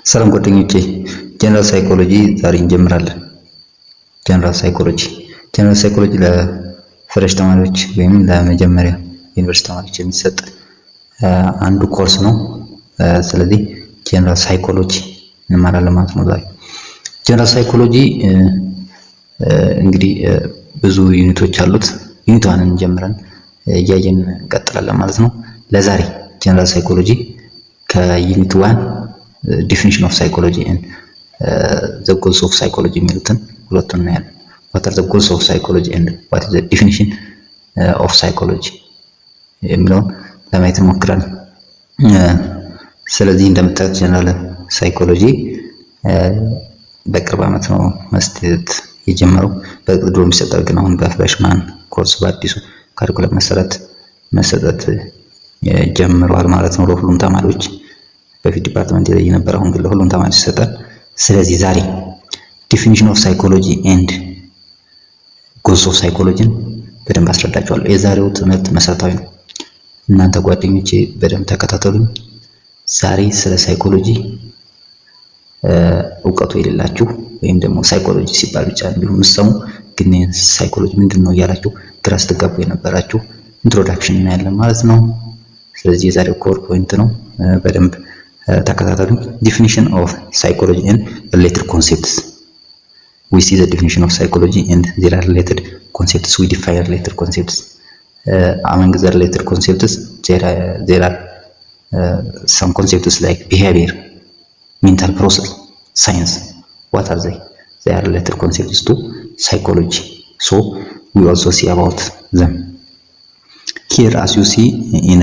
ሰላም ጓደኞቼ፣ ጀነራል ሳይኮሎጂ ዛሬ እንጀምራለን። ጀነራል ሳይኮሎጂ ለፍሬሽ ተማሪዎች ወይም ለመጀመሪያ ዩኒቨርሲቲ ተማሪዎች የሚሰጥ አንዱ ኮርስ ነው። ስለዚህ ጀነራል ሳይኮሎጂ እንማራለን ማለት ነው ዛሬ። ጀነራል ሳይኮሎጂ እንግዲህ ብዙ ዩኒቶች አሉት። ዩኒት ዋንን ጀምረን እያየን እንቀጥላለን ማለት ነው። ለዛሬ ጀነራል ሳይኮሎጂ ከዩኒት ዋን definition of psychology and the goals of psychology የሚሉትን ሁለቱን እናያለን። what are the goals of psychology and what is the definition of psychology የሚለውን ለማየት እንሞክራለን። ስለዚህ እንደምታዩት ጀነራል ሳይኮሎጂ በቅርብ ዓመት ነው መስጠት የጀመረው። በቅርብ ድሮ የሚሰጠው ግን አሁን በፍሬሽማን ኮርስ በአዲሱ ካሪኩለም መሰረት መሰጠት ጀምሯል ማለት ነው ለሁሉም ተማሪዎች። በፊት ዲፓርትመንት ላይ የነበረ አሁን ግን ለሁሉም ተማሪዎች ይሰጣል። ስለዚህ ዛሬ ዲፊኒሽን ኦፍ ሳይኮሎጂ ኤንድ ጎልስ ኦፍ ሳይኮሎጂን በደንብ አስረዳችኋለሁ። የዛሬው ትምህርት መሰረታዊ ነው። እናንተ ጓደኞቼ በደንብ ተከታተሉኝ። ዛሬ ስለ ሳይኮሎጂ እውቀቱ የሌላችሁ ወይም ደግሞ ሳይኮሎጂ ሲባል ብቻ እንዲሁ የምትሰሙ ግን ሳይኮሎጂ ምንድነው እያላችሁ ግራ ስትጋቡ የነበራችሁ ኢንትሮዳክሽን እናያለን ማለት ነው። ስለዚህ የዛሬው ኮር ፖይንት ነው። በደንብ ተከታተሉ። definition of psychology and related concepts. We see the definition of psychology and there are related concepts. We define related concepts. Among the related concepts there are some concepts like behavior, mental process, science. What are they? They are related concepts to psychology. So we also see about them. Here as you see in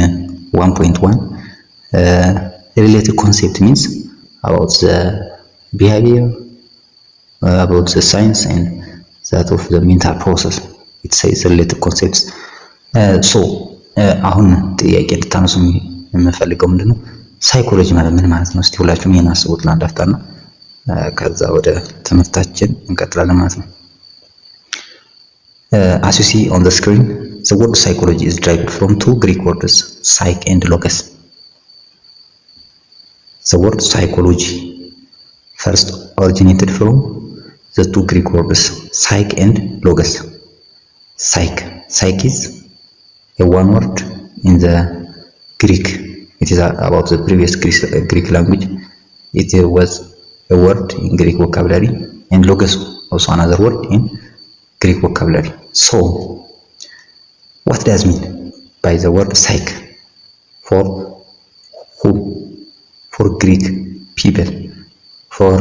1.1 related concept means about the behavior, about the science and that of the mental process. It says related concepts. So አሁን ጥያቄ እንድታነሱ የምፈልገው ምንድነው ሳይኮሎጂ ማለት ምን ማለት ነው? እስቲ ሁላችሁም ይሄን አስቡት ለአንድ አፍታና ከዛ ወደ ትምህርታችን እንቀጥላለን ማለት ነው። As you see on the screen, the word psychology is derived from two Greek words, psyche and logos. The word psychology first originated from the two Greek words psyche and logos. Psyche is a one word in the Greek. It is about the previous Greek language. It was a word in Greek vocabulary, and logos also another word in Greek vocabulary. So what does mean by the word psyche? For who? For Greek people, for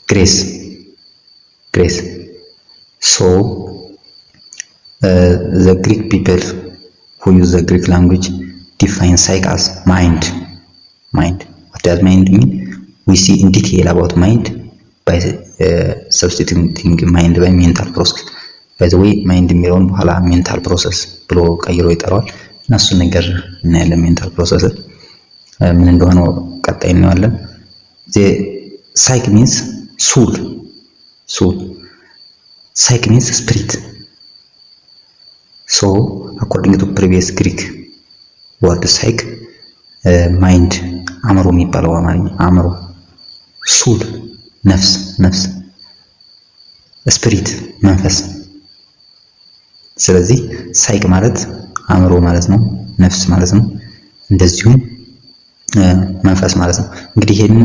grace. So the Greek people who use the Greek language define psyche as mind. What does mind mean? We see in detail about mind by substituting mind by mental process. By the way, mind የሚለውን በኋላ mental process ብሎ ቀይሮ ይጠራዋል እና እሱ ነገር እናያለን። mental process ምን እንደሆነ ቀጣይ እናያለን። the psyche means soul. Psyche means spirit. So according to previous Greek word psyche, mind አእምሮ የሚባለው አማርኛ አእምሮ፣ soul ነፍስ፣ spirit መንፈስ። ስለዚህ ሳይክ ማለት አእምሮ ማለት ነው፣ ነፍስ ማለት ነው፣ እንደዚሁም መንፈስ ማለት ነው። እንግዲህ ይሄንን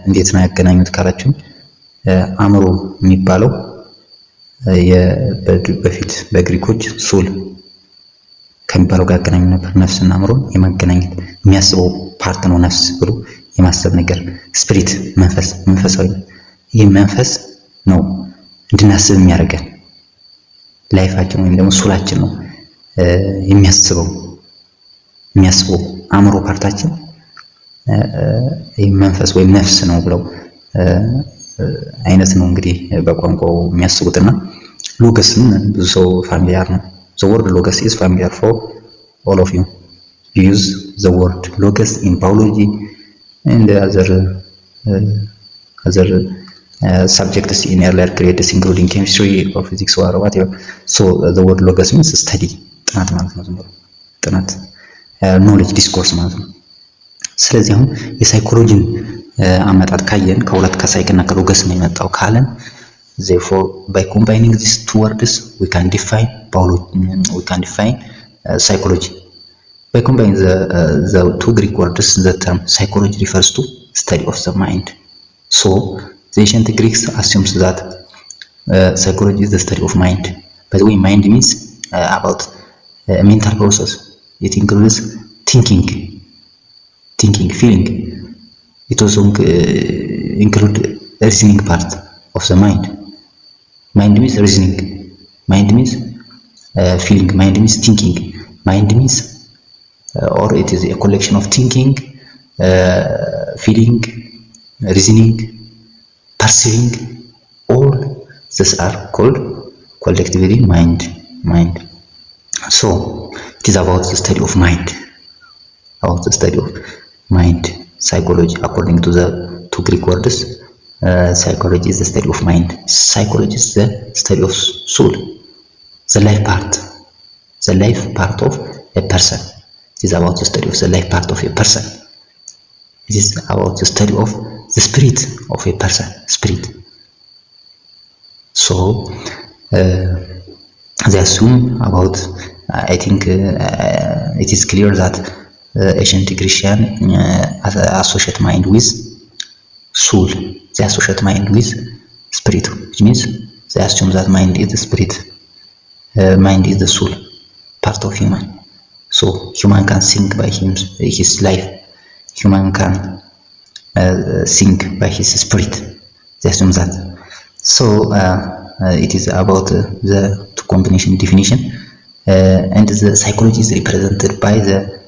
እንዴት ነው ያገናኙት ካላችሁ አእምሮ የሚባለው በፊት በግሪኮች ሶል ከሚባለው ጋር ያገናኙ ነበር። ነፍስና አእምሮን የማገናኘት የሚያስበው ፓርት ነው ነፍስ ብሎ የማሰብ ነገር። ስፒሪት መንፈሳዊ፣ ይህ መንፈስ ነው እንድናስብ የሚያደርገን ላይፋችን ወይም ደግሞ ሶላችን ነው የሚያስበው አእምሮ ፓርታችን መንፈስ ወይም ነፍስ ነው ብለው አይነት ነው እንግዲህ በቋንቋው የሚያስቡትና ሎገስም ብዙ ሰው ፋሚሊያር ነው። the word logos is familiar for all of you. You use the word logos in biology and other subjects in earlier grades including chemistry or physics or whatever. So the word logos means study, ጥናት ማለት ነው። ዝም ብሎ ጥናት knowledge discourse ማለት ነው። ስለዚህ አሁን የሳይኮሎጂን አመጣጥ ካየን ከሁለት ከሳይክ እና ከሎገስ ነው የመጣው ካለን therefore by combining these two words we can define psychology. By combining the two Greek words, the term psychology refers to study of the mind. So the ancient Greeks assumes that psychology is the study of mind. By the way, mind means about a mental process. It includes thinking, feeling. It also includes reasoning part of the mind. Mind means reasoning, mind means feeling, mind means thinking, mind means or it is a collection of thinking, feeling, reasoning, perceiving. All these are called collectively mind. So it is about the study of mind, psychology. According to the two Greek words, psychology is the study of mind. Psychology is the study of soul, the life part of a person. It is about the study of the life part of a person. It is about the study of the spirit of a person, spirit. So they assume about, I think it is clear that ancient Christian associate mind with soul. They associate mind with spirit, which means they assume that mind is the spirit, mind is the soul part of human. So human can think by his life, human can think by his spirit. They assume that. So it is about the two combination definition, and the psychology is represented by the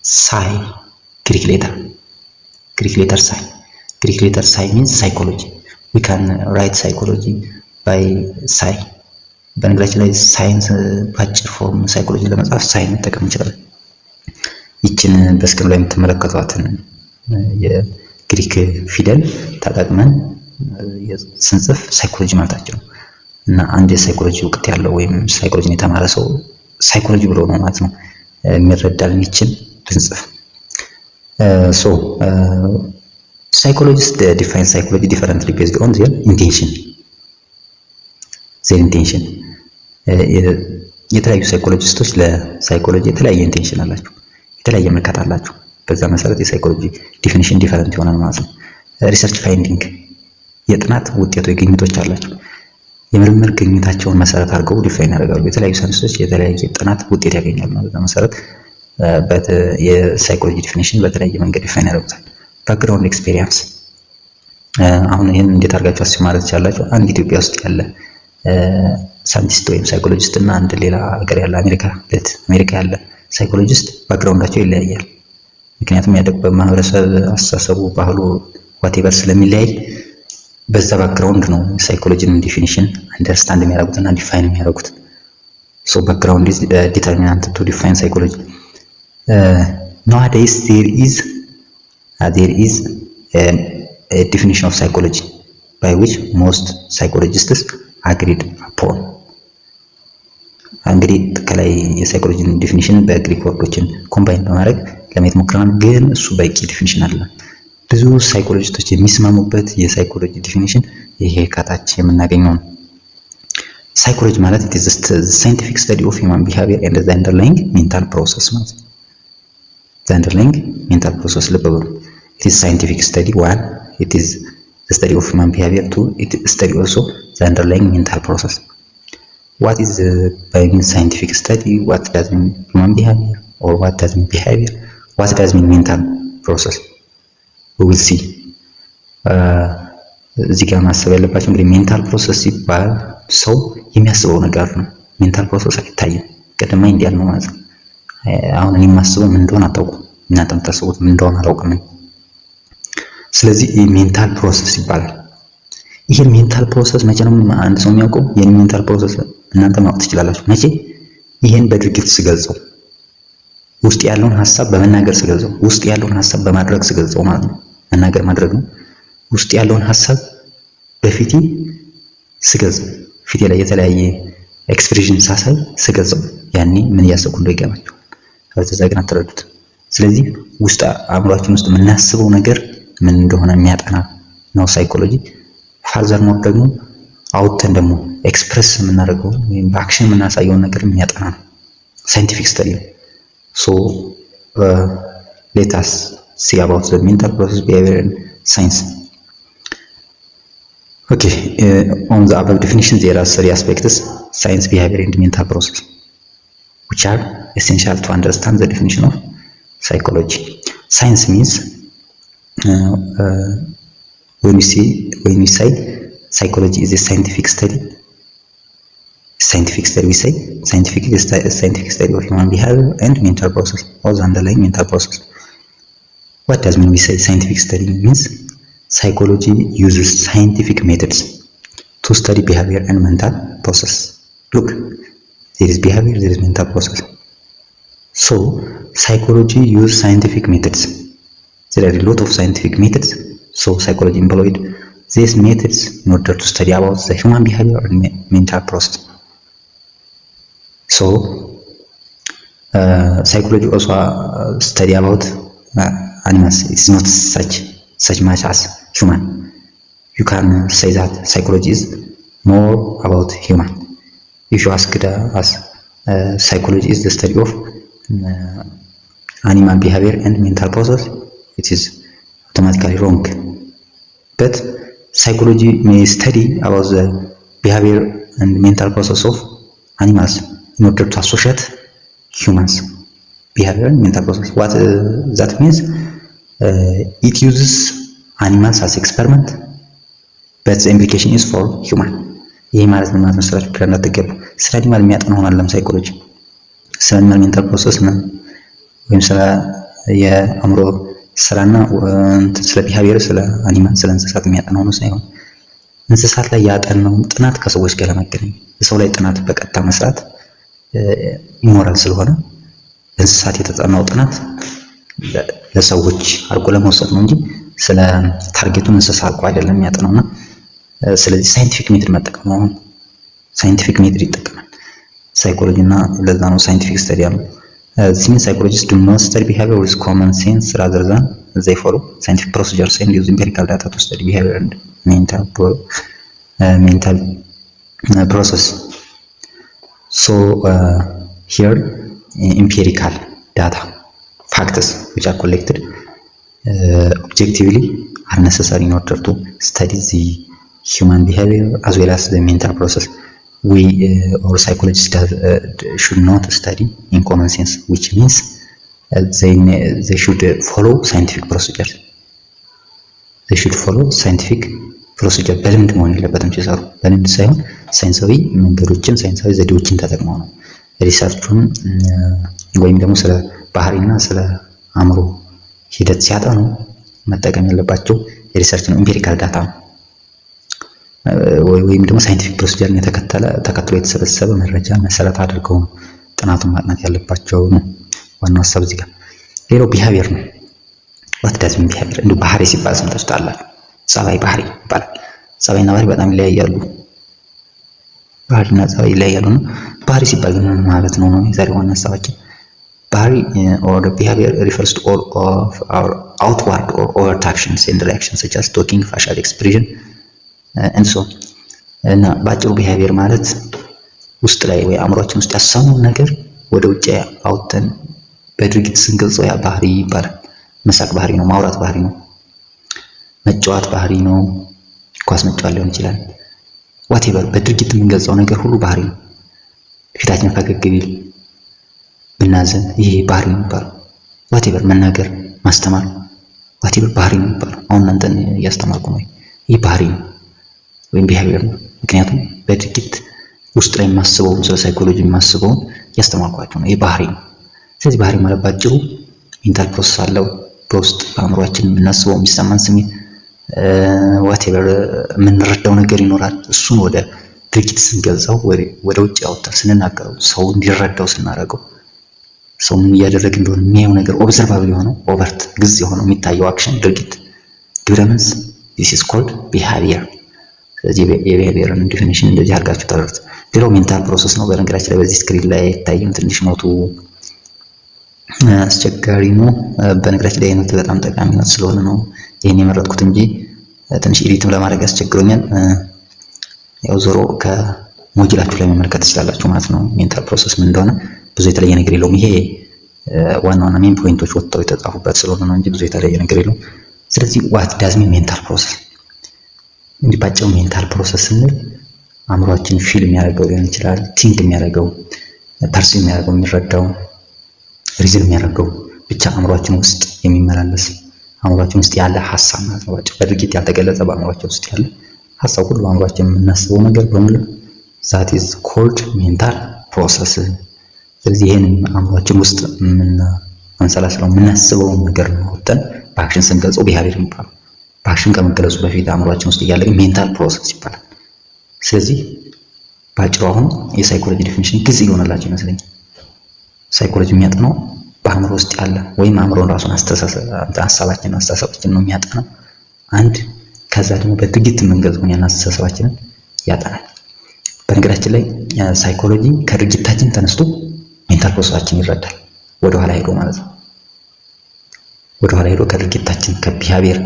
psi, Greek letter psi. Greek letter psi means psychology. We can write psychology by psi. በነገራችን ላይ ሳይንስ በአጭር ፎርም ሳይኮሎጂ ለመጻፍ ሳይን መጠቀም እንችላለን። ይችን በስክሪን ላይ የምትመለከቷትን የግሪክ ፊደል ተጠቅመን ስንጽፍ ሳይኮሎጂ ማለታችን ነው። እና አንድ የሳይኮሎጂ እውቀት ያለው ወይም ሳይኮሎጂን የተማረ ሰው ሳይኮሎጂ ብሎ ነው ማለት ነው የሚረዳልን ይችን ብንጽፍ። So psychologists define psychology differently based on their intention. የተለያዩ ሳይኮሎጂስቶች ለሳይኮሎጂ የተለያየ ኢንቴንሽን አላቸው፣ የተለያየ መልከታ አላቸው። በዛ መሰረት የሳይኮሎጂ ዲፊኒሽን ዲፈረንት ይሆናል ማለት ነው። ሪሰርች ፋይንዲንግ የጥናት ውጤቶች ግኝቶች አላቸው። የምርምር ግኝታቸውን መሰረት አድርገው ዲፋይን ያደርጋሉ። የተለያዩ ሳይንሶች የተለያየ ጥናት ውጤት ያገኛሉ ማለት ነው። መሰረት የሳይኮሎጂ ዲፊኒሽን በተለያየ መንገድ ዲፋይን ያደርጉታል። ባክግራውንድ ኤክስፒሪየንስ አሁን ይሄን እንዴት አድርጋችሁ አስብ ማለት ይቻላችሁ። አንድ ኢትዮጵያ ውስጥ ያለ ሳይንቲስት ወይም ሳይኮሎጂስት እና አንድ ሌላ ሀገር ያለ አሜሪካ ያለ ሳይኮሎጂስት ባክግራውንዳቸው ይለያያል። ምክንያቱም ያደጉበት ማህበረሰብ አስተሳሰቡ፣ ባህሉ ዋቴቨር ስለሚለያይ በዛ ባክግራውንድ ነው ሳይኮሎጂን ዲፊኒሽን አንደርስታንድ የሚያደርጉትና ዲፋይን የሚያደርጉት። ሶ ባክግራውንድ ኢዝ ዲተርሚናንት ቱ ዲፋይን ሳይኮሎጂ። nowadays there is a definition of psychology by which most psychologists agreed upon. እንግዲህ ከላይ የሳይኮሎጂን ዲፊኒሽን በግሪክ ወርዶችን ኮምባይን በማድረግ ለማየት ሞክረናል፣ ግን እሱ በቂ ዲፊኒሽን አይደለም። ብዙ ሳይኮሎጂስቶች የሚስማሙበት የሳይኮሎጂ ዲፊኒሽን ይሄ ከታች የምናገኘው ነው። ሳይኮሎጂ ማለት it is the scientific study of human behavior and the underlying mental process ማለት ነው። the underlying mental process ልብ በሉ። it is scientific study, one it is the study of human behavior, two it study also the underlying mental process. What is by mean scientific study? What does mean human behavior? Or what does mean behavior? What does mean mental process? We will see. እዚህ ጋር ማሰብ ያለባችሁ እንግዲህ ሜንታል ፕሮሰስ ሲባል ሰው የሚያስበው ነገር ነው። ሜንታል ፕሮሰስ አይታይም። ቅድም እንዲያል ነው ማለት ነው። አሁን እኔ የማስበው ምን እንደሆነ አታውቁም፣ እናንተ የምታስቡት ምን እንደሆነ አላውቅም። ስለዚህ ሜንታል ፕሮሰስ ይባላል። ይሄ ሜንታል ፕሮሰስ መቼ ነው አንድ ሰው የሚያውቀው? ይሄን ሜንታል ፕሮሰስ እናንተ ማወቅ ትችላላችሁ። መቼ? ይሄን በድርጊት ስገልጸው፣ ውስጥ ያለውን ሐሳብ በመናገር ስገልጸው፣ ውስጥ ያለውን ሐሳብ በማድረግ ስገልጸው ማለት ነው። መናገር ማድረግ ነው። ውስጥ ያለውን ሐሳብ በፊቴ ስገልጸው፣ ፊቴ ላይ የተለያየ ኤክስፕሬሽን ሳሳይ ስገልጸው፣ ያኔ ምን እያሰብኩ እንደሆነ ይገባኛል። ከዛ ግን አትረዱት። ስለዚህ ውስጥ አእምሯችን ውስጥ የምናስበው ነገር ምን እንደሆነ የሚያጠና ነው ሳይኮሎጂ። ፋርዘር ሞር ደግሞ አውጥተን ደግሞ ኤክስፕረስ የምናደርገው ወይም በአክሽን የምናሳየውን ነገር የሚያጠና ነው፣ ሳይንቲፊክ ስተዲ ነው። ሶ let us see about the mental process, behavior and science. Okay, on the above definition there are three aspects: science, behavior and mental process, which are essential to understand the definition of psychology. Science means when we say psychology is a scientific study, we say scientific is a scientific study of human behavior and mental process, or the underlying mental process. What does mean we say scientific study? Means psychology uses scientific methods to study behavior and mental process. Look, there is behavior, there is mental process. So psychology uses scientific methods. There are a lot of scientific methods. So psychology employed these methods in order to study about the human behavior and mental process. So psychology also study about animals. It's not such much as human. You can say that psychology is more about human. If you ask us, psychology is the study of animal behavior and mental process, it is automatically wrong. But psychology may study about the behavior and mental process of animals in order to associate humans behavior and mental process. What that means, it uses animals as experiment, but the implication is for human. ይሄ ማለት ምን ማለት መሰላችሁ? ግራ እንዳትገቡ። ስለ አኒማል የሚያጠና ሆናለም ሳይኮሎጂ፣ ስለ አኒማል ሜንታል ፕሮሰስ ነው ወይም ስለ የአእምሮ ስራና ስለ ቢሄቪየር ስለ አኒማል ስለ እንስሳት የሚያጠና ሆኖ ሳይሆን እንስሳት ላይ ያጠናው ጥናት ከሰዎች ጋር ለማገናኘት ሰው ላይ ጥናት በቀጥታ መስራት ኢሞራል ስለሆነ እንስሳት የተጠናው ጥናት ለሰዎች አርጎ ለመውሰድ ነው እንጂ ስለ ታርጌቱን እንስሳ አርጎ አይደለም የሚያጠናውና ስለዚህ ሳይንቲፊክ ሜትድ መጠቀም ነው። ሳይንቲፊክ ሜትድ ይጠቀማል ሳይኮሎጂ እና ለዛ ነው ሳይንቲፊክ ስተዲ ያለው። This means psychologists do not study behavior with common sense rather than they follow scientific procedures and use empirical data to study behavior and mental process. So here empirical data, facts which are collected objectively are necessary in order to study the human behavior as well as the mental process. We or psychologists should not study in common sense, which means they should follow scientific procedures. They should follow scientific procedure. በልምድ መሆን የለበትም ሲሰሩ በልምድ ሳይሆን ሳይንሳዊ መንገዶችን ሳይንሳዊ ዘዴዎችን ተጠቅመው ነው ሪሰርቹን ወይም ደግሞ ስለ ባህሪና ስለ አእምሮ ሂደት ሲያጠኑ መጠቀም ያለባቸው የሪሰርች ነው ኢምፒሪካል ዳታ ወይም ደግሞ ሳይንቲፊክ ፕሮሲጀርን ተከትሎ የተሰበሰበ መረጃ መሰረት አድርገው ነው ጥናቱን ማጥናት ያለባቸው ነው ዋናው ሐሳብ እዚህ ጋር። ሌላው ቢሄቪየር ነው። what does mean behavior? እንደ ባህሪ ሲባል ሰምታችሁ ታላችሁ። ጸባይ ባህሪ ይባላል። ጸባይና ባህሪ በጣም ይለያያሉ። ባህሪና ጸባይ ይለያያሉ ነው። ባህሪ ሲባል ግን ምን ማለት ነው ነው የዛሬው ዋና ሐሳባችን። ባህሪ or behavior refers to all of our outward or overt actions and reactions such as talking, facial expression and so እና ባጭሩ ቢሄቪየር ማለት ውስጥ ላይ ወይ አእምሮአችን ውስጥ ያሰብነው ነገር ወደ ውጭ አውጥተን በድርጊት ስንገልጸው ያ ባህሪ ይባላል። መሳቅ ባህሪ ነው፣ ማውራት ባህሪ ነው፣ መጫወት ባህሪ ነው፣ ኳስ መጫወት ሊሆን ይችላል። whatever በድርጊት የምንገልጸው ነገር ሁሉ ባህሪ ነው። ፊታችን ፈገግ ቢል ብናዘን ይሄ ባህሪ ነው ይባላል። whatever መናገር ማስተማር whatever ባህሪ ነው ይባላል። አሁን እናንተን እያስተማርኩ ነው፣ ይሄ ባህሪ ነው ወይም ቢሄቪየር ነው። ምክንያቱም በድርጊት ውስጥ ላይ ማስበው ስለ ሳይኮሎጂ ማስበው ያስተማርኳችሁ ነው፣ ይሄ ባህሪ ነው። ስለዚህ ባህሪ ማለት ባጭሩ ሜንታል ፕሮሰስ አለው። በውስጥ አእምሮአችን የምናስበው የሚሰማን ስሜት whatever የምንረዳው ነገር ይኖራል። እሱን ወደ ድርጊት ስንገልጸው ወደ ውጭ ያወጣል ስንናገረው ሰው እንዲረዳው ስናደርገው ሰው ምን እያደረገ እንደሆነ የሚያየው ነገር ኦብዘርቫብል የሆነው ኦቨርት ግልጽ የሆነው የሚታየው አክሽን ድርጊት ግብረ መልስ this is called behavior። ስለዚህ የቢሄቪየርን ዲፊኒሽን እንደዚህ አድርጋችሁ ተረዱት። ሌላው ሜንታል ፕሮሰስ ነው። በነገራችን ላይ በዚህ ስክሪን ላይ አይታይም፣ ትንሽ ኖቱ አስቸጋሪ ነው። በነገራችን ላይ ኖት በጣም ጠቃሚ ነው ስለሆነ ነው ይሄን የመረጥኩት እንጂ ትንሽ ኤዲትም ለማድረግ ያስቸግሮኛል። ያው ዞሮ ከሞጁላችሁ ላይ መመልከት ትችላላችሁ ማለት ነው። ሜንታል ፕሮሰስ ምን እንደሆነ ብዙ የተለየ ነገር የለውም። ይሄ ዋና ሜን ፖይንቶች ወጥተው የተጻፉበት ስለሆነ ነው እንጂ ብዙ የተለየ ነገር የለውም። ስለዚህ ዋት ዳዝ ሚን ሜንታል ፕሮሰስ? እንግዲህ ባጭሩ ሜንታል ፕሮሰስ ስንል አእምሯችን ፊል የሚያደርገው ሊሆን ይችላል፣ ቲንክ የሚያደርገው፣ ፐርሲቭ የሚያደርገው፣ የሚረዳው፣ ሪዝን የሚያደርገው ብቻ አእምሯችን ውስጥ የሚመላለስ አእምሯችን ውስጥ ያለ ሐሳብ ማለት ነው። በድርጊት ያልተገለጸ በአእምሯችን ውስጥ ያለ ሐሳብ ሁሉ በአእምሯችን የምናስበው ነገር በሙሉ that is called mental process። ስለዚህ ይሄን አእምሯችን ውስጥ የምናንሰላስለው የምናስበው ነገር ነው ወጥተን በአክሽን ስንገልጸው ቢሄቪየር ይባላል። በአክሽን ከመገለጹ በፊት አእምሯችን ውስጥ ያለ ሜንታል ፕሮሰስ ይባላል። ስለዚህ ባጭሩ አሁን የሳይኮሎጂ ዲፊኒሽን ግልጽ ይሆንላችሁ ይመስለኛል። ሳይኮሎጂ የሚያጠናው በአእምሮ ውስጥ ያለ ወይም አእምሮን ራሱን አስተሳሰባችን ነው የሚያጠናው። አንድ ከዛ ደግሞ በድርጊት የምንገልጸውን ያን አስተሳሰባችንን ያጠናል። በነገራችን ላይ ሳይኮሎጂ ከድርጊታችን ተነስቶ ሜንታል ፕሮሰሳችን ይረዳል። ወደኋላ ሄዶ ማለት ነው። ወደኋላ ሄዶ ከድርጊታችን ከቢሄቪየር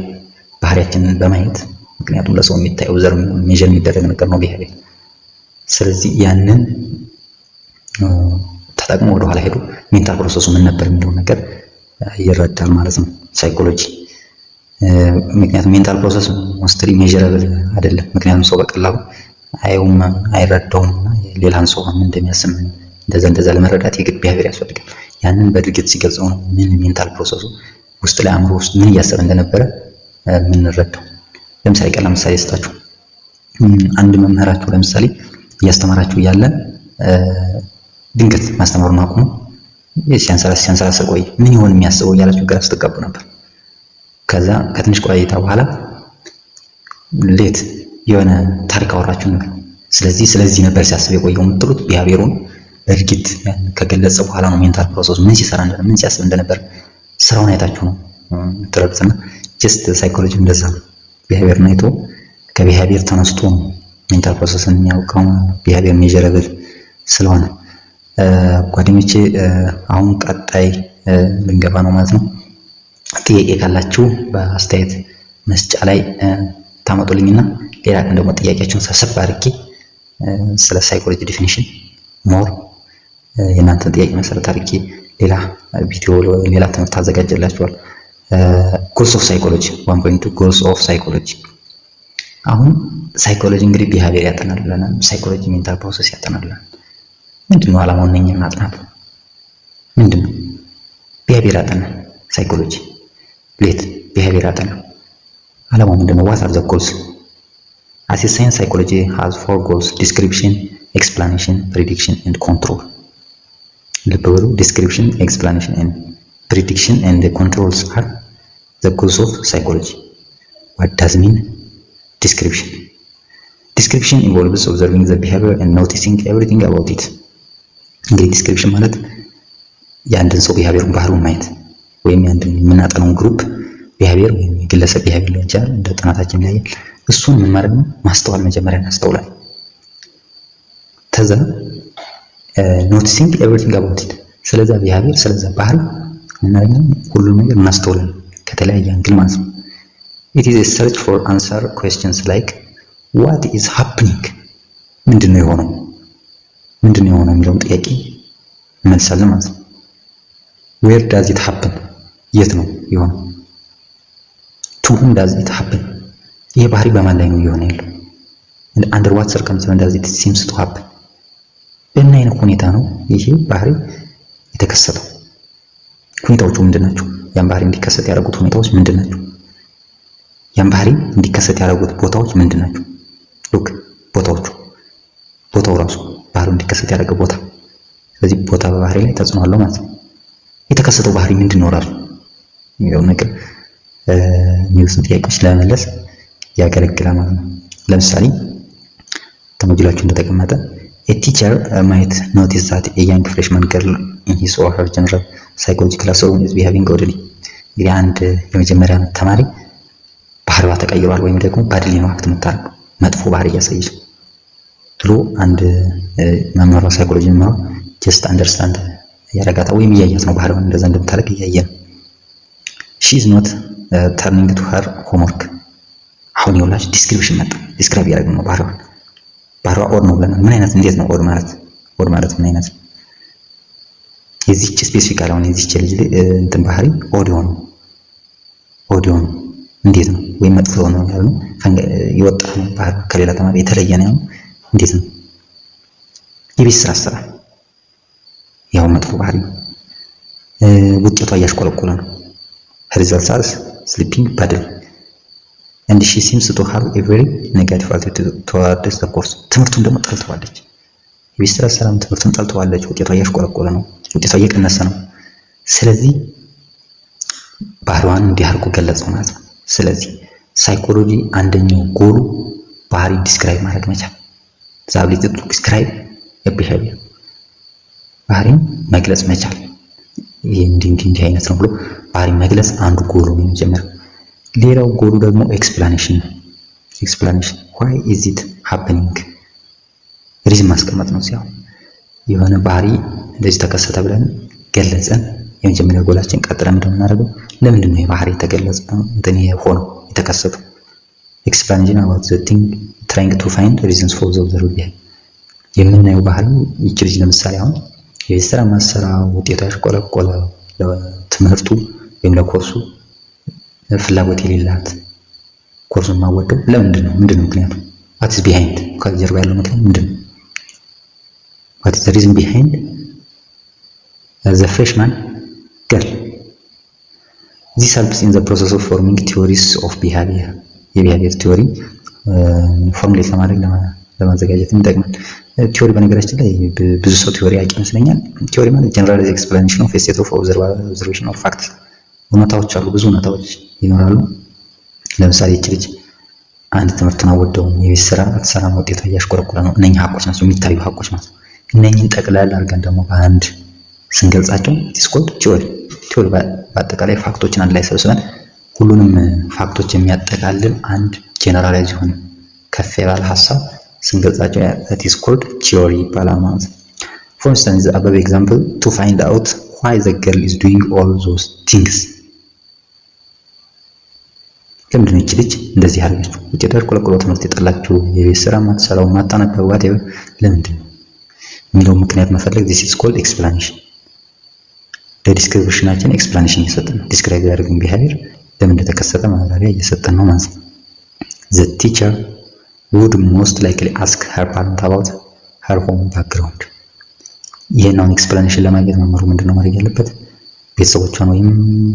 ባህሪያችንን በማየት ምክንያቱም ለሰው የሚታየው ዘር ሜዥር የሚደረግ ነገር ነው ቢሄቪየር። ስለዚህ ያንን ተጠቅሞ ወደኋላ ሄዶ ሜንታል ፕሮሰሱ ምን ነበር የሚለው ነገር ይረዳል ማለት ነው ሳይኮሎጂ። ምክንያቱም ሜንታል ፕሮሰስ ሞስትሊ ሜዥረብል አይደለም። ምክንያቱም ሰው በቀላሉ አይውም አይረዳውም እና ሌላን ሰው ምን እንደሚያስብ እንደዛ ለመረዳት የግድ ቢሄቪየር ያስፈልጋል። ያንን በድርጊት ሲገልጸው ነው ምን ሜንታል ፕሮሰሱ ውስጥ ላይ አእምሮ ውስጥ ምን እያሰበ እንደነበረ የምንረዳው። ለምሳሌ ቀላል ምሳሌ ስጣችሁ። አንድ መምህራችሁ ለምሳሌ እያስተማራችሁ እያለ ድንገት ማስተማሩን አቁሞ ሲያንሰላስል ቆይ ምን ይሆን የሚያስበው እያላችሁ ግራ ስትጋቡ ነበር። ከዛ ከትንሽ ቆይታ በኋላ ሌት የሆነ ታሪክ አወራችሁ ነበር። ስለዚህ ነበር ሲያስብ የቆየው የምትሉት ቢሄቪየሩን በድርጊት ከገለጸ በኋላ ነው ሜንታል ፕሮሰሱ ምን ሲሰራ እንደነበር ምን ሲያስብ እንደነበር ስራውን አይታችሁ ነው የምትረዱትና ጀስት ሳይኮሎጂ እንደዛ ነው። ቢሄቪየርን አይቶ ከቢሄቪየር ተነስቶ ነው ሜንታል ፕሮሰስን የሚያውቀው ቢሄቪየር ሜዥረብል ስለሆነ። ጓደኞቼ አሁን ቀጣይ ልንገባ ነው ማለት ነው። ጥያቄ ካላችሁ በአስተያየት መስጫ ላይ ታመጡልኝና ሌላ ቀን ደግሞ ጥያቄያችሁን ሰብሰብ አድርጌ ስለ ሳይኮሎጂ ዲፊኒሽን ሞር የእናንተን ጥያቄ መሰረት አድርጌ ሌላ ቪዲዮ ሌላ ትምህርት አዘጋጀላችኋል። ጎልስ ኦፍ ሳይኮሎጂ 1.2 ጎልስ ኦፍ ሳይኮሎጂ። አሁን ሳይኮሎጂ እንግዲህ ቢሄቪየር ያጠናል ብለናል። ሳይኮሎጂ ሜንታል ፕሮሰስ ያጠናል ብለናል። ምንድነው ዓላማው? እነኝን ማጥናት ምንድነው? ቢሄቪየር ያጠናል ሳይኮሎጂ ሌት ቢሄቪየር ያጠናል። ዓላማው ምንድነው? what are the goals? as a science psychology has 4 goals: description, explanation, prediction and control። ልብ በሉ description, explanation and prediction and the controls are the goals of psychology። what does mean description? description involves observing the behavior and noticing everything about it። እንግዲህ ዲስክሪፕሽን ማለት የአንድን ሰው ቢሄቪየሩን ባህሪውን ማየት ወይም የአንድን የምናጠናውን ግሩፕ ቢሄቪየር ወይም የግለሰብ ቢሄቪየር ሊሆን ይችላል፣ እንደ ጥናታችን ላይ እሱን ምን ማለት ነው? ማስተዋል መጀመሪያ እናስተውላል። ከዛ ኖቲሲንግ ኤቭሪቲንግ አባውት ኢት፣ ስለዛ ቢሄቪየር ስለዛ ባህሪ እናደርጋለን ሁሉም ነገር እናስተውላለን ከተለያየ አንግል ማለት ነው። it is a search for answer questions like what is happening፣ ምንድነው የሆነው የሚለውን ጥያቄ እንመልሳለን ማለት ነው። where does it happen፣ የት ነው የሆነው። to whom does it happen፣ ይሄ ባህሪ በማን ላይ ነው የሆነ ያለው። under what circumstances does it seems to happen፣ በምን አይነት ሁኔታ ነው ይሄ ባህሪ የተከሰተው። ሁኔታዎቹ ምንድናቸው? ያን ባህሪ እንዲከሰት ያደረጉት ሁኔታዎች ምንድናቸው? ያን ባህሪ እንዲከሰት ያደረጉት ቦታዎች ምንድናቸው? ሉክ ቦታው ራሱ ባህሪው እንዲከሰት ያደረገ ቦታ። ስለዚህ ቦታ በባህሪ ላይ ተጽዕኖ አለው ማለት ነው። የተከሰተው ባህሪ ምንድነው ራሱ የሚለው ነገር የሚሉትን ጥያቄዎች ለመመለስ ያገለግላል ማለት ነው። ለምሳሌ ተሞጁላችሁ እንደተቀመጠ a teacher might notice that a young freshman girl in his or her general psychology classroom is behaving oddly። እንግዲህ አንድ የመጀመሪያ ዓመት ተማሪ ባህሪዋ ተቀይሯል ወይም ደግሞ ባድሊ ነው አክት የምታደርገው መጥፎ ባህሪ እያሳየች ብሎ አንድ መምህሯ ሳይኮሎጂ ነው ጀስት አንደርስታንድ ያረጋታ ወይም እያያት ነው ባህሪዋን እንደዛ እንደምታደርግ እያየ ነው። ሺ ኢዝ ኖት ተርኒንግ ቱ ሄር ሆምወርክ። አሁን ይኸውላችሁ ዲስክሪፕሽን መጣ። ዲስክራይብ ያደረግን ነው ባህሪዋ ኦድ ነው ብለናል። ምን አይነት እንዴት ነው ኦድ ማለት ምን አይነት የዚች ስፔሲፊካሊ አሁን የዚች ልጅ እንትን ባህሪ ኦድ የሆነው እንዴት ነው ወይም መጥፎ ነው ያልነው የወጣ ነው ባህሪ ከሌላ ተማሪ የተለየ ነው። እንዴት ነው የቤት ስራ አሰራር ያው መጥፎ ባህሪ ነው። ውጤቷ እያሽቆለቆለ ነው። ሪዛልትስ አር ስሊፒንግ ባድሊ and she seems to have a very negative attitude towards the course። ትምህርቱን ደግሞ ጠልተዋለች። የቤት ስራ አሰራር ትምህርቱን ጠልተዋለች። ውጤቷ እያሽቆለቆለ ነው። ውጤቷ እየቀነሰ ነው። ስለዚህ ባህሪዋን እንዲህ አድርጎ ገለጸው ማለት ነው። ስለዚህ ሳይኮሎጂ አንደኛው ጎሉ ባህሪ ዲስክራይብ ማድረግ መቻል the ability to describe a behavior ባህሪን መግለጽ መቻል። ይሄ እንዲህ አይነት ነው ብሎ ባህሪ መግለጽ አንዱ ጎሉ ነው የሚጀምረው። ሌላው ጎሉ ደግሞ ኤክስፕላኔሽን why is it happening ሪዝን ማስቀመጥ ነው። ሲያው የሆነ ባህሪ እንደዚህ ተከሰተ ብለን ገለጸን የመጀመሪያው ጎላችን። ቀጥለን እንደምናደርገው ለምንድን ነው የባህሪ የተገለጸ እንትን የሆነው የተከሰተው explanation about the thing trying to find reasons for the observed behavior። የምናየው ባህሪ ይቺ ልጅ ለምሳሌ አሁን የቤት ስራ ማሰራ ውጤቷ ያሽቆለቆለ ለትምህርቱ ወይም ለኮርሱ ፍላጎት የሌላት ኮርሱን ማወደው ለምንድን ነው ምክንያቱ what is behind ከጀርባ ያለው ምክንያት ምንድን ነው what is the reason behind the freshman girl this helps in the process of forming theories of behavior የbehavior theory ፎርሙሌት ለማዘጋጀት ይጠቅማል። ቲዮሪ በነገራችን ላይ ብዙ ሰው ቲዮሪ ያውቅ ይመስለኛል። ቲዮሪ ማለት generalized explanation of a set of observation or facts እውነታዎች አሉ፣ ብዙ እውነታዎች ይኖራሉ። ለምሳሌ እቺ ልጅ አንድ ትምህርት አወደውም የቤት ስራ አትሰራም ውጤቷ እያሽቆለቆለ ነው። እነኛ ሀቆች ናቸው የሚታዩ ሀቆች ማለት ነው። እነኚህን ጠቅላላ አድርገን ደግሞ በአንድ ስንገልጻቸው it is called theory በአጠቃላይ ፋክቶችን አንድ ላይ ሰብስበን ሁሉንም ፋክቶች የሚያጠቃልል አንድ ጀነራላይዝ የሆነ ከፍ ያለ ሐሳብ ስንገልጻቸው it is called theory ይባላል ማለት ነው። for instance the above example to find out why the girl is doing all those things ለምንድን ነው እቺ ልጅ እንደዚህ አድርገችው ውጤቷ ያሽቆለቆለ ትምህርት የጠላችው የቤት ስራ ማትሰራው ማታነበው whatever ለምንድን ነው የሚለው ምክንያት መፈለግ this is called explanation። ለዲስክሪፕሽናችን ኤክስፕላኔሽን እየሰጠን ነው። ዲስክራይብ ያደርግን ቢሄቪየር ለምን እንደተከሰተ ማብራሪያ እየሰጠን ነው ማለት ነው። the teacher would most likely ask her parent about her home background። ይሄንን ኤክስፕላኔሽን ለማግኘት መምህሩ ምንድነው ማድረግ ያለበት? ቤተሰቦቿን ወይም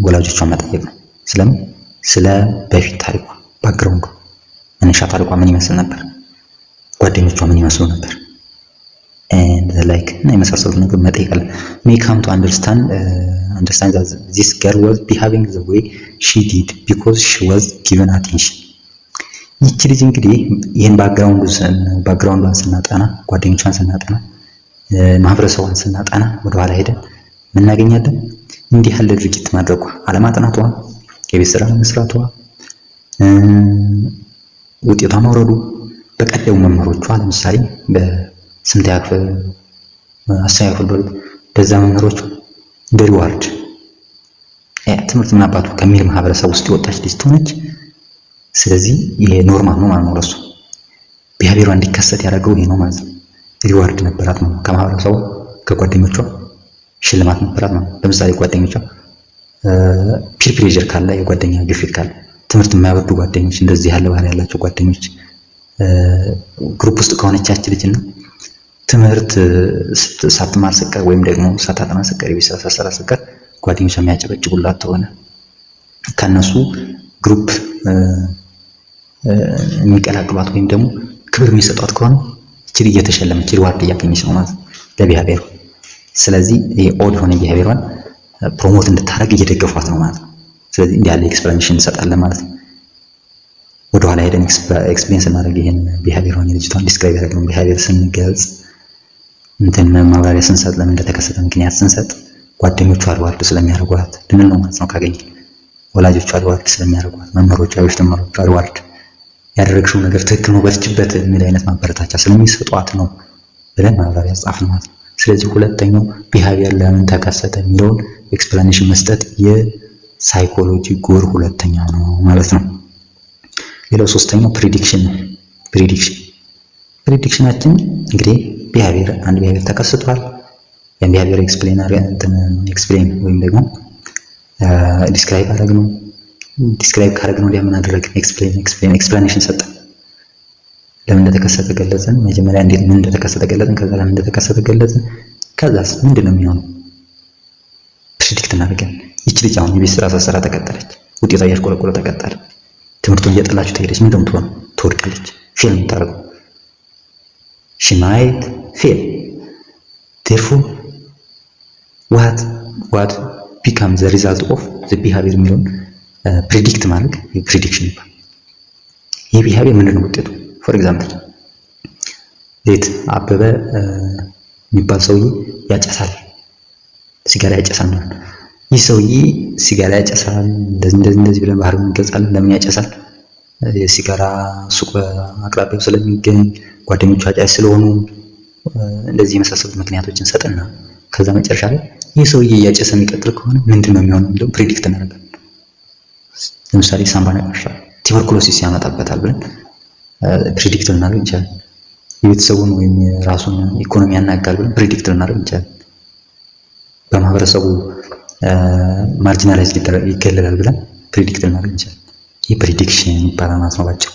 ወላጆቿን መጠየቅ ነው። ስለምን ስለ በፊት ታሪኳ ባክግራውንዱ መነሻ ታሪኳ ምን ይመስል ነበር፣ ጓደኞቿ ምን ይመስሉ ነበር and the like እና የመሳሰሉት ነገር መጠየቅ አለ። may come to understand that this girl was behaving the way she did because she was given attention። ይቺ ልጅ እንግዲህ ይሄን ባክግራውንዷን ስናጠና ጓደኞቿን ስናጠና ማህበረሰቧን ስናጠና ወደ ኋላ ሄደን ምን እናገኛለን? እንዲህ ያለ ድርጊት ማድረጓ አለማጥናቷ፣ የቤት ስራ መስራቷ፣ ውጤቷ መውረዱ በቀደሙ መምህሮቿ ለምሳሌ በስንት ያክል አሳያፈል በዛ መምህሮቿ እንደ ሪዋርድ ትምህርት ምን አባቱ ከሚል ማህበረሰብ ውስጥ የወጣች ልጅ ትሆነች። ስለዚህ ይሄ ኖርማል ነው ማለት ነው። ለሱ ቢሄቪየሯ እንዲከሰት ያደረገው ይሄ ነው ማለት ነው። ሪዋርድ ነበራት ማለት ከማህበረሰቡ ከጓደኞቿ ሽልማት ነበራት ማለት ነው። ለምሳሌ ጓደኞቿ ፒር ፕሬዠር ካለ የጓደኛ ግፊት ካለ ትምህርት የማይወዱ ጓደኞች እንደዚህ ያለ ባህሪ ያላቸው ጓደኞች ግሩፕ ውስጥ ከሆነች ያች ልጅና ትምህርት ሳትማር ስቀር ወይም ደግሞ ሳታጠና ስቀር የቤተሰብ ሳሰራ ስቀር ጓደኞቿ የሚያጨበጭቡላት ሆነ ከነሱ ግሩፕ የሚቀላቅሏት ወይም ደግሞ ክብር የሚሰጧት ከሆነ እቺ ልጅ እየተሸለመች ሪዋርድ እያገኘች ነው ማለት ለቢሄቪየሩ። ስለዚህ ይሄ ኦድ የሆነ ቢሄቪየሯን ፕሮሞት እንድታደርግ እየደገፏት ነው ማለት ነው። ስለዚህ እንዲህ ያለ ኤክስፕላኔሽን እንሰጣለን ማለት ነው። ወደ ኋላ ሄደን ኤክስፕሌን ስናደርግ ይሄን ቢሄቪየሯን የልጅቷን ዲስክራይብ ያደረግነው ቢሄቪየር ስንገልጽ እንትን ማብራሪያ ስንሰጥ ለምን እንደተከሰተ ምክንያት ስንሰጥ ጓደኞቿ ሪዋርድ ስለሚያደርጓት ልንል ነው ማለት ነው። ካገኘ ወላጆቿ ሪዋርድ ስለሚያደርጓት፣ መምህሮቿ ተማሪዎቿ ሪዋርድ ያደረግሽው ነገር ትክክል ነው በርቺበት የሚል አይነት ማበረታቻ ስለሚሰጧት ነው ብለን ማብራሪያ ጻፍን ማለት ነው። ስለዚህ ሁለተኛው ቢሄቪየር ለምን ተከሰተ የሚለውን ኤክስፕላኔሽን መስጠት ሳይኮሎጂ ጎር ሁለተኛው ነው ማለት ነው። ሌላው ሶስተኛው ፕሪዲክሽን ነው። ፕሪዲክሽናችን እንግዲህ ቢሄቪየር አንድ ቢሄቪየር ተከስቷል። ያን ቢሄቪየር ኤክስፕሌን ወይም ደግሞ ዲስክራይብ አደረግነው። ዲስክራይብ ካደረግነው ወዲያ ምን አደረግን? ኤክስፕላኔሽን ሰጠን። ለምን እንደተከሰተ ገለጽን። መጀመሪያ እንዴት ምን እንደተከሰተ ገለጽን። ከዛ ለምን እንደተከሰተ ገለጽን። ከዛስ ምንድነው የሚሆነው? ፕሪዲክት እናደርጋለን። ይቺ ልጅ አሁን የቤት ስራ ስትሰራ ተቀጠለች። ውጤቷ እያሽቆለቆለ ተቀጠለ። ትምህርቱን እየጠላችሁ ትሄደች። ምንድነው የምትሆነው? ትወድቃለች። ፌል የምታደርገው she might fail. therefore what becomes the result of the behavior የሚለውን ፕሪዲክት ማድረግ ፕሪዲክሽን ይባላል። ይህ ቢሄቪየር ምንድነው ውጤቱ? ፎር ኤግዛምፕል ሌት አበበ የሚባል ሰውዬ ያጨሳል፣ ሲጋራ ያጨሳል ነው። ይህ ሰውዬ ሲጋራ ያጨሳል እንደዚህ ብለን ባህሪውን እንገልጻለን። ለምን ያጨሳል? የሲጋራ ሱቅ አቅራቢያው ስለሚገኝ፣ ጓደኞቹ አጫሽ ስለሆኑ፣ እንደዚህ የመሳሰሉት ምክንያቶችን ሰጥና ከዛ መጨረሻ ላይ ይህ ሰውዬ እያጨሰ የሚቀጥል ከሆነ ምንድነው የሚሆነው የሚለው ፕሪዲክት እናደርጋለን። ለምሳሌ ሳምባ ነቀርሳ ቱበርኩሎሲስ ያመጣበታል ብለን ፕሪዲክት ልናደርግ እንችላለን። የቤተሰቡን ወይም የራሱን ኢኮኖሚ ያናጋል ብለን ፕሪዲክት ልናደርግ እንችላለን። በማህበረሰቡ ማርጂናላይዝ ይገለላል ብለን ፕሪዲክት ልናደርግ እንችላለን። ይህ ፕሪዲክሽን ይባላል ማለት ነው ባጭሩ።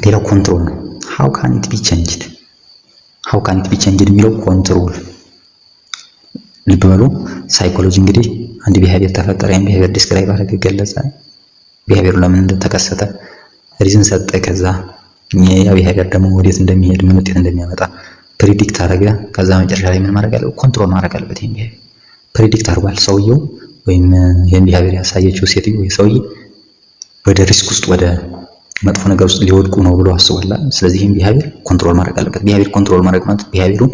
ሌላው ኮንትሮል ነው። how can it be changed የሚለው ኮንትሮል። ልብ በሉ ሳይኮሎጂ እንግዲህ አንድ ቢሄቪየር ተፈጠረ፣ ያን ቢሄቪየር ዲስክራይብ አደረገ፣ ገለጸ። ቢሄቪየሩ ለምን እንደተከሰተ ሪዝን ሰጠ። ከዛ ያ ቢሄቪየር ደግሞ ወዴት እንደሚሄድ ምን ውጤት እንደሚያመጣ ፕሪዲክት አደረገ። ከዛ መጨረሻ ላይ ምን ማድረግ አለበት? ኮንትሮል ማድረግ አለበት። ይሄን ቢሄቪየር ፕሪዲክት አድርጓል ሰውየው ወይም ይሄን ቢሄቪየር ያሳየችው ሴትዮ ወይ ሰውዬ ወደ ሪስክ ውስጥ ወደ መጥፎ ነገር ውስጥ ሊወድቁ ነው ብሎ አስቧል። ስለዚህ ይሄን ቢሄቪየር ኮንትሮል ማድረግ አለበት። ቢሄቪየር ኮንትሮል ማድረግ ማለት ቢሄቪየሩን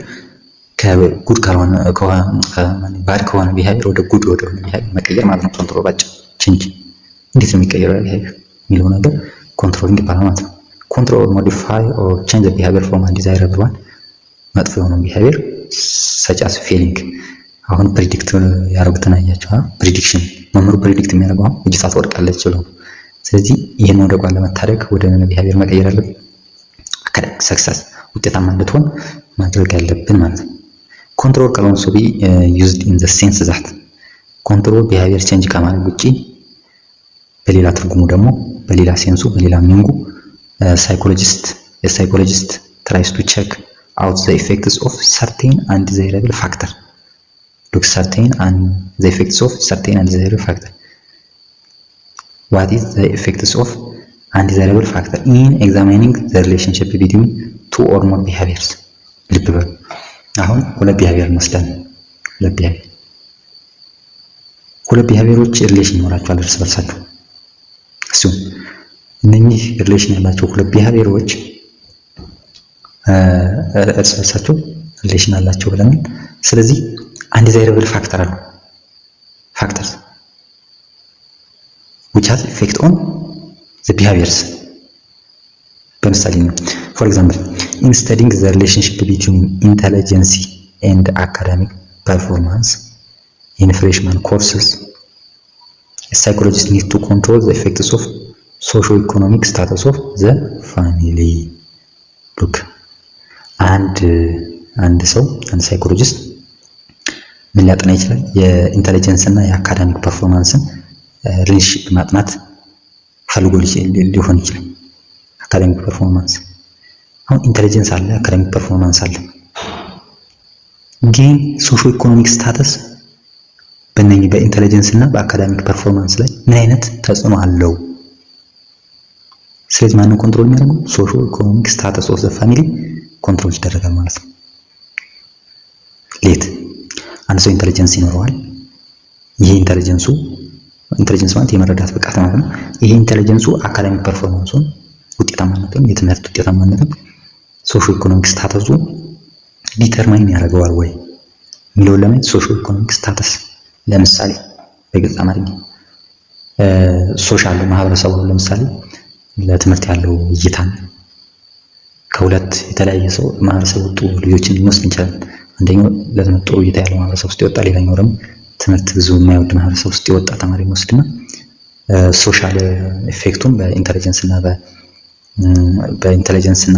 ከጉድ ካልሆነ ባድ ከሆነ ቢሄቪየር ወደ ጉድ ወደ ሆነ ቢሄቪየር መቀየር ማለት ነው። ኮንትሮል ባጭ ቼንጅ እንዴት ነው የሚቀየረው ቢሄቪየር የሚለው ነገር ኮንትሮሊንግ ይባላል ማለት ነው። ኮንትሮል ሞዲፋይ ኦር ቼንጅ ዘ ቢሄቪየር ፍሮም አንዲዛይረብል ዋን መጥፎ የሆነ ቢሄቪየር ሰች አስ ፌሊንግ። አሁን ፕሪዲክት ያደርጉትን አያችሁ። ፕሪዲክሽን መምህሩ ፕሪዲክት የሚያደርገው እጅታ ትወድቃለች ብሎ፣ ስለዚህ ይሄን ወደቋን ለመታደግ ወደ ቢሄቪየር መቀየር አለብን። አካዳሚክ ሰክሰስ ውጤታማ እንድትሆን ማድረግ ያለብን ማለት ነው። ኮንትሮል can also be used in the sense that ኮንትሮል ቢሄቪየር ቼንጅ ከማድረግ ውጪ በሌላ ትርጉሙ ደግሞ በሌላ ሴንሱ በሌላ ሚኒንጉ ሳይኮሎጂስት tries to check out the effects of certain undesirable factor. Look certain and the effects of certain undesirable factor. What is the effects of undesirable factor in examining the relationship between two or more behaviors? ልብ በሉ። አሁን ሁለት ቢሄቪየር እንወስዳለን። ሁለት ቢሄቪየሮች ሪሌሽን ይኖራቸዋል እርስ በርሳቸው። እሱም እነኚህ ሪሌሽን ያላቸው ሁለት ቢሄቪየሮች እርስ በርሳቸው ሪሌሽን አላቸው ብለናል። ስለዚህ undesirable factor አሉ factors which has effect on the behaviors። በምሳሌ ነው for example in studying the relationship between intelligence and academic performance in freshman courses a psychologist needs to control the effects of socio-economic status of the family. look አንድ ሳይኮሎጂስት ምን ሊያጠና ይችላል? የኢንተለጀንስ እና የአካዳሚክ ፐርፎርማንስን ሪሌሽንሺፕ ማጥናት ፈልጎ ሊሆን ይችላል። አካዳሚክ ፐርፎርማንስ አሁን ኢንተለጀንስ አለ፣ አካዳሚክ ፐርፎርማንስ አለ። ግን ሶሾ ኢኮኖሚክ ስታተስ በእነኚህ በኢንተለጀንስ እና በአካዳሚክ ፐርፎርማንስ ላይ ምን አይነት ተጽዕኖ አለው? ስለዚህ ማንን ኮንትሮል የሚያደርገው? ሶሾ ኢኮኖሚክ ስታተስ ኦፍ ዘ ፋሚሊ ኮንትሮል ይደረጋል ማለት ነው። ሌት አንድ ሰው ኢንተለጀንስ ይኖረዋል። ይሄ ኢንተለጀንስ ማለት የመረዳት ብቃት ማለት ነው። ይሄ ኢንተለጀንሱ አካዳሚክ ፐርፎርማንሱን ውጤታማነቱን የትምህርት ውጤታማነቱን ሶሾ ኢኮኖሚክ ስታተሱ ዲተርማይን ያደርገዋል ወይ የሚለውን ለማየት ሶሾ ኢኮኖሚክ ስታተስ ለምሳሌ በግልጽ አማርኛ ሶሻል ማህበረሰቡ ለምሳሌ ለትምህርት ያለው እይታን ከሁለት የተለያየ ሰው ማህበረሰብ ወጡ ልጆችን ልንወስድ እንችላለን። አንደኛው ለትምህርት ጥሩ እይታ ያለው ማህበረሰብ ውስጥ ይወጣል፣ ሌላኛው ደግሞ ትምህርት ብዙ የማይወድ ማህበረሰብ ውስጥ የወጣ ተማሪ ወስድና ሶሻል ኢፌክቱን በኢንተለጀንስ እና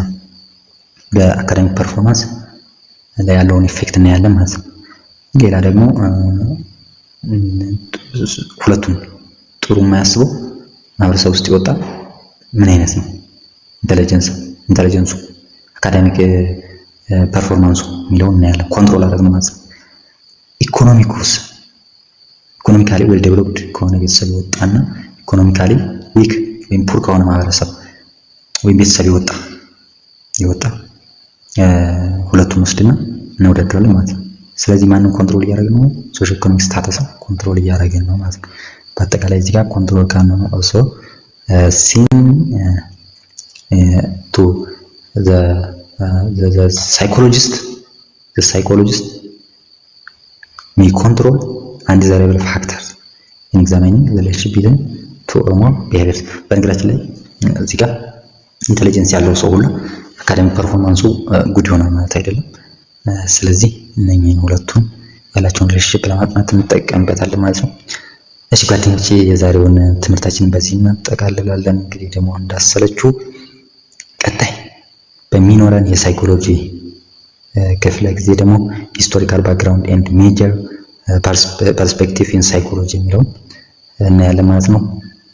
በአካዳሚክ ፐርፎርማንስ ላይ ያለውን ኢፌክት እናያለን ማለት ነው። ሌላ ደግሞ ሁለቱም ጥሩ የማያስበው ማህበረሰብ ውስጥ የወጣ ምን አይነት ነው ኢንተለጀንሱ አካዳሚክ ፐርፎርማንሱ የሚለውን እናያለን። ኮንትሮል አደረግን ማለት ነው። ኢኮኖሚካሊ ዌል ዴቨሎፕድ ከሆነ ቤተሰብ የወጣና ኢኮኖሚካሊ ዊክ ወይም ፑር ከሆነ ማህበረሰብ ወይም ቤተሰብ የወጣ ሁለቱን ወስድና እንወዳደራለን ማለት ነው። ስለዚህ ማንን ኮንትሮል እያደረግን ነው? ሶሾ ኢኮኖሚክ ስታተስ ኮንትሮል እያደረግን ነው ማለት ነው። በአጠቃላይ እዚህ ጋር ኮንትሮል ካን ነው ኦልሶ ሲን ቱ ዘ ሳይኮሎጂስት may control undesirable factors in examining the relationship between two or more behaviors። በነገራችን ላይ እዚህ ጋር ኢንተለጀንስ ያለው ሰው ሁሉ አካዳሚክ ፐርፎርማንሱ ጉድ ይሆናል ማለት አይደለም። ስለዚህ እነኚህን ሁለቱን ያላቸውን ሪሌሽንሺፕ ለማጥናት እንጠቀምበታለን ማለት ነው። እሺ ጓደኞቼ የዛሬውን ትምህርታችንን በዚህ እናጠቃልላለን። እንግዲህ ደግሞ እንዳሰለችሁ ቀጣይ በሚኖረን የሳይኮሎጂ ክፍለ ጊዜ ደግሞ ሂስቶሪካል ባክግራውንድ ኤንድ ሜጀር ፐርስፔክቲቭ ኢን ሳይኮሎጂ የሚለውን እናያለን ማለት ነው።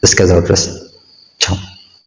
እስከዛው ድረስ ቻው።